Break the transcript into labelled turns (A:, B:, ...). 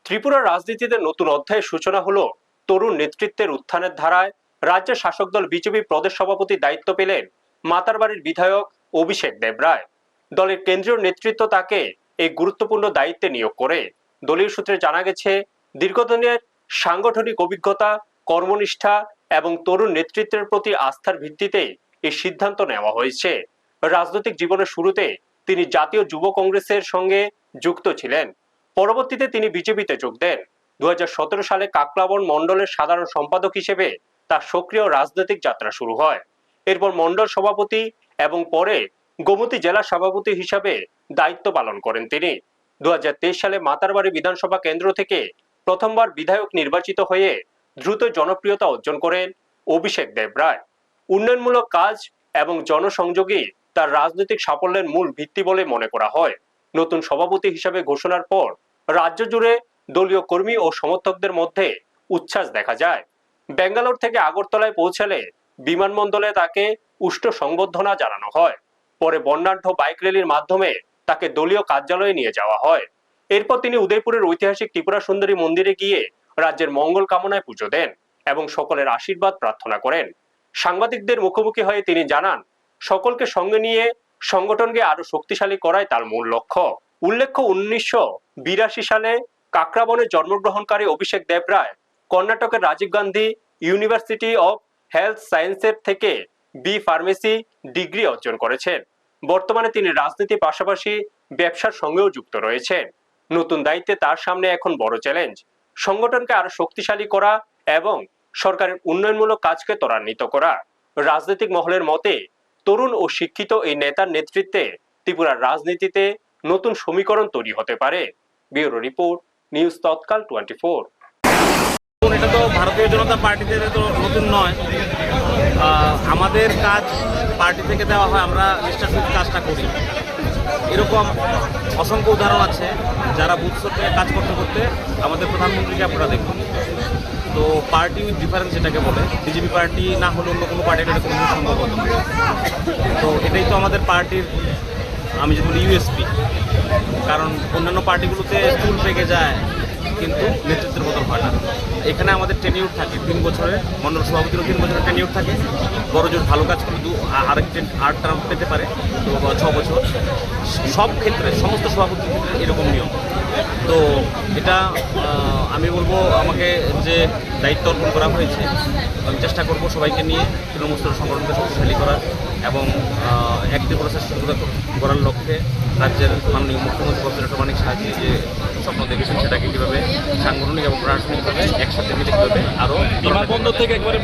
A: ত্রিপুরার রাজনীতিতে নতুন অধ্যায়ের সূচনা হলো তরুণ নেতৃত্বের উত্থানের ধারায়। রাজ্যের শাসক দল বিজেপি প্রদেশ সভাপতির দায়িত্ব পেলেন মাতারবাড়ির বিধায়ক অভিষেক দেবরায়। দলের কেন্দ্রীয় নেতৃত্ব তাকে এই গুরুত্বপূর্ণ দায়িত্বে নিয়োগ করে। দলীয় সূত্রে জানা গেছে, দীর্ঘদিনের সাংগঠনিক অভিজ্ঞতা, কর্মনিষ্ঠা এবং তরুণ নেতৃত্বের প্রতি আস্থার ভিত্তিতে এই সিদ্ধান্ত নেওয়া হয়েছে। রাজনৈতিক জীবনের শুরুতে তিনি জাতীয় যুব কংগ্রেসের সঙ্গে যুক্ত ছিলেন। পরবর্তীতে তিনি বিজেপিতে যোগ দেন। 2017 সালে কাকলাবন মণ্ডলের সাধারণ সম্পাদক হিসেবে তার সক্রিয় রাজনৈতিক যাত্রা শুরু হয়। এরপর মণ্ডল সভাপতি এবং পরে গোমতী জেলা সভাপতি হিসাবে দায়িত্ব পালন করেন তিনি। 2023 সালে মাতারবাড়ি বিধানসভা কেন্দ্র থেকে প্রথমবার বিধায়ক নির্বাচিত হয়ে দ্রুত জনপ্রিয়তা অর্জন করেন অভিষেক দেবরায়। উন্নয়নমূলক কাজ এবং জনসংযোগই তার রাজনৈতিক সাফল্যের মূল ভিত্তি বলে মনে করা হয়। নতুন সভাপতি হিসাবে ঘোষণার পর রাজ্য জুড়ে দলীয় কর্মী ও সমর্থকদের মধ্যে উচ্ছ্বাস দেখা যায়। বেঙ্গালোর থেকে আগরতলায় পৌঁছালে বিমানবন্দরে তাকে উষ্ণ সংবর্ধনা জানানো হয়। পরে বর্ণাঢ্য বাইক র্যালির মাধ্যমে তাকে দলীয় কার্যালয়ে নিয়ে যাওয়া হয়। এরপর তিনি উদয়পুরের ঐতিহাসিক ত্রিপুরা সুন্দরী মন্দিরে গিয়ে রাজ্যের মঙ্গল কামনায় পুজো দেন এবং সকলের আশীর্বাদ প্রার্থনা করেন। সাংবাদিকদের মুখোমুখি হয়ে তিনি জানান, সকলকে সঙ্গে নিয়ে সংগঠনকে আরো শক্তিশালী করাই তার মূল লক্ষ্য। উল্লেখ্য, 1982 সালে কাকরাবনে জন্মগ্রহণকারী অভিষেক দেবরায় কর্ণাটকের Rajiv Gandhi university of health সায়েন্সের থেকে ফার্মেসি ডিগ্রি অর্জন করেছেন। বর্তমানে তিনি রাজনীতির পাশাপাশি ব্যবসার সঙ্গেও যুক্ত রয়েছেন। নতুন দায়িত্বে তার সামনে এখন বড় চ্যালেঞ্জ, সংগঠনকে আরো শক্তিশালী করা এবং সরকারের উন্নয়নমূলক কাজকে ত্বরান্বিত করা। রাজনৈতিক মহলের মতে, তরুণ ও শিক্ষিত এই নেতার নেতৃত্বে ত্রিপুরার রাজনীতিতে নতুন সমীকরণ তৈরি হতে পারে। ব্যুরো রিপোর্ট, নিউজ তৎকাল 24।
B: এটা তো ভারতীয় জনতা পার্টিতে তো নতুন নয়। আমাদের কাজ পার্টি থেকে দেওয়া হয়, আমরা নিষ্ঠার সাথে কাজটা করি। এরকম অসংখ্য উদাহরণ আছে যারা বুথ স্তরে কাজ করতে করতে আমাদের প্রধানমন্ত্রীকে আপনারা দেখুন। তো পার্টি উইথ ডিফারেন্স এটাকে বলে, বিজেপি পার্টি না হলে অন্য কোনো পার্টি এটা কোনো সম্ভব হতো না। তো এটাই তো আমাদের পার্টির, আমি যদি বলি, ইউএসপি। কারণ অন্যান্য পার্টিগুলোতে চুল পেকে যায় কিন্তু নেতৃত্বের বদল হয় না। এখানে আমাদের টেনিউর থাকে 3 বছরের, মণ্ডল সভাপতিরও 3 বছরের টেনিউর থাকে। বড় জোর ভালো কাজ করে আরেকটি 8 টার্ম পেতে পারে, তো 6 বছর। সব ক্ষেত্রে, সমস্ত সভাপতির ক্ষেত্রে এরকম নিয়ম। তো এটা আমি বলবো, আমাকে যে দায়িত্ব অর্পণ করা হয়েছে, আমি চেষ্টা করব সবাইকে নিয়ে তৃণমূল স্তরের সংগঠনকে শক্তিশালী করার এবং একটি প্রসেস করার লক্ষ্যে রাজ্যের মাননীয় মুখ্যমন্ত্রী প্রফেসর মানিক সাহায্যে যে স্বপ্ন দেখেছেন, সেটাকে কীভাবে সাংগঠনিক এবং প্রশাসনিকভাবে একসাথে মিলে কীভাবে আরও বিমানবন্দর থেকে একবারে